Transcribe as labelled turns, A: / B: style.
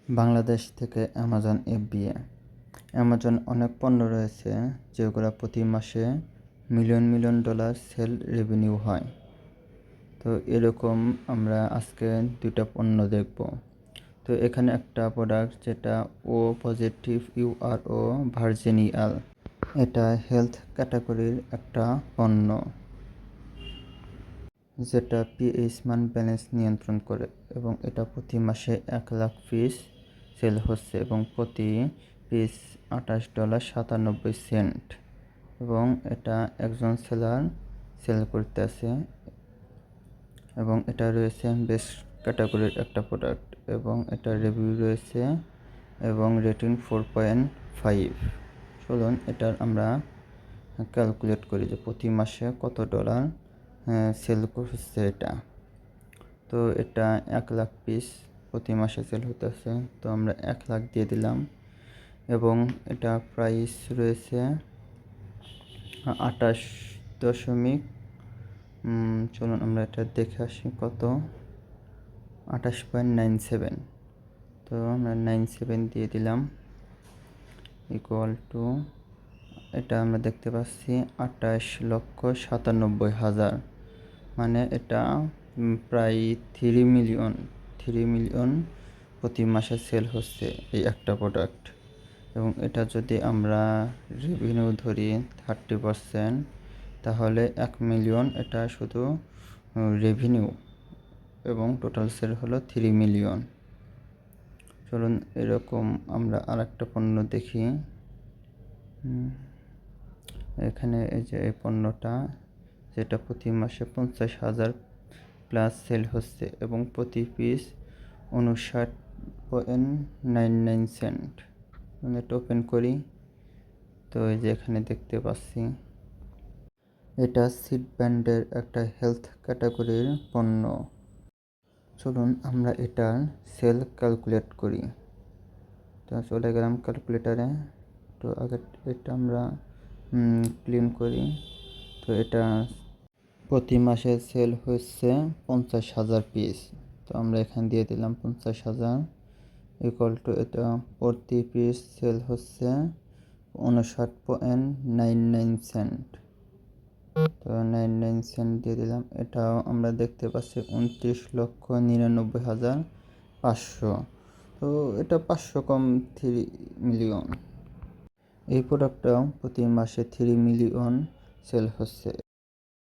A: বাংলাদেশ থেকে Amazon FBA. Amazon অনেক পণ্য রয়েছে যেগুলো প্রতি মাসে million million dollar sale revenue হয়। তো এরকম আমরা আজকে দুইটা পণ্য দেখব। তো এখানে একটা প্রোডাক্ট যেটা ও পজিটিভ ইউআরও ভার্জিনিয়াল, এটা হেলথ ক্যাটাগরির একটা পণ্য যেটা পিএইচ মান ব্যালেন্স নিয়ন্ত্রণ করে, এবং এটা প্রতি মাসে 1,00,000 পিস সেল হচ্ছে এবং প্রতি পিস $28.97, এবং এটা একজন সেলার সেল করতেছে, এবং এটা রয়েছে বেস্ট ক্যাটাগরির একটা প্রোডাক্ট, এবং এটা রিভিউ রয়েছে এবং রেটিং 4.5। চলুন এটার আমরা ক্যালকুলেট করি যে প্রতি মাসে কত ডলার সেল করছে এটা। তো এটা 1,00,000 পিস প্রতি মাসে সেল হতেছে, তো আমরা 1,00,000 দিয়ে দিলাম, এবং এটা প্রাইস রয়েছে 28 চলুন আমরা এটা দেখে আসি কত, 28.97। তো আমরা 97 দিয়ে দিলাম, ইকুয়াল টু এটা আমরা দেখতে পাচ্ছি 28,97,000, মানে এটা প্রায় 3 মিলিয়ন প্রতি মাসে সেল হচ্ছে এই একটা প্রোডাক্ট। এবং এটা যদি আমরা রেভিনিউ ধরি 30%, তাহলে 1 মিলিয়ন এটা শুধু রেভিনিউ, এবং টোটাল সেল হলো 3 মিলিয়ন। চলুন এরকম আমরা আরেকটা পণ্য দেখি। এখানে এই যে এই পণ্যটা যেটা প্রতি মাসে 50,000 প্লাস সেল হচ্ছে এবং প্রতি পিস 59.99 এটা ওপেন করি, তো এই যে এখানে দেখতে পাচ্ছি এটা সিড ব্যান্ডের একটা হেলথ ক্যাটাগরির পণ্য। চলুন আমরা এটার সেল ক্যালকুলেট করি। তো চলে গেলাম ক্যালকুলেটারে। তো আগে এটা আমরা ক্লিন করি। তো এটা প্রতি মাসে সেল হচ্ছে 50,000 পিস, তো আমরা এখানে দিয়ে দিলাম 50,000 ইকুয়াল টু এটা প্রতি পিস সেল হচ্ছে 59.99 তো 99 দিয়ে দিলাম। এটাও আমরা দেখতে পাচ্ছি 29,99,500, তো এটা 500 কম 3 মিলিয়ন। এই প্রোডাক্টটাও প্রতি মাসে 3 মিলিয়ন সেল হচ্ছে।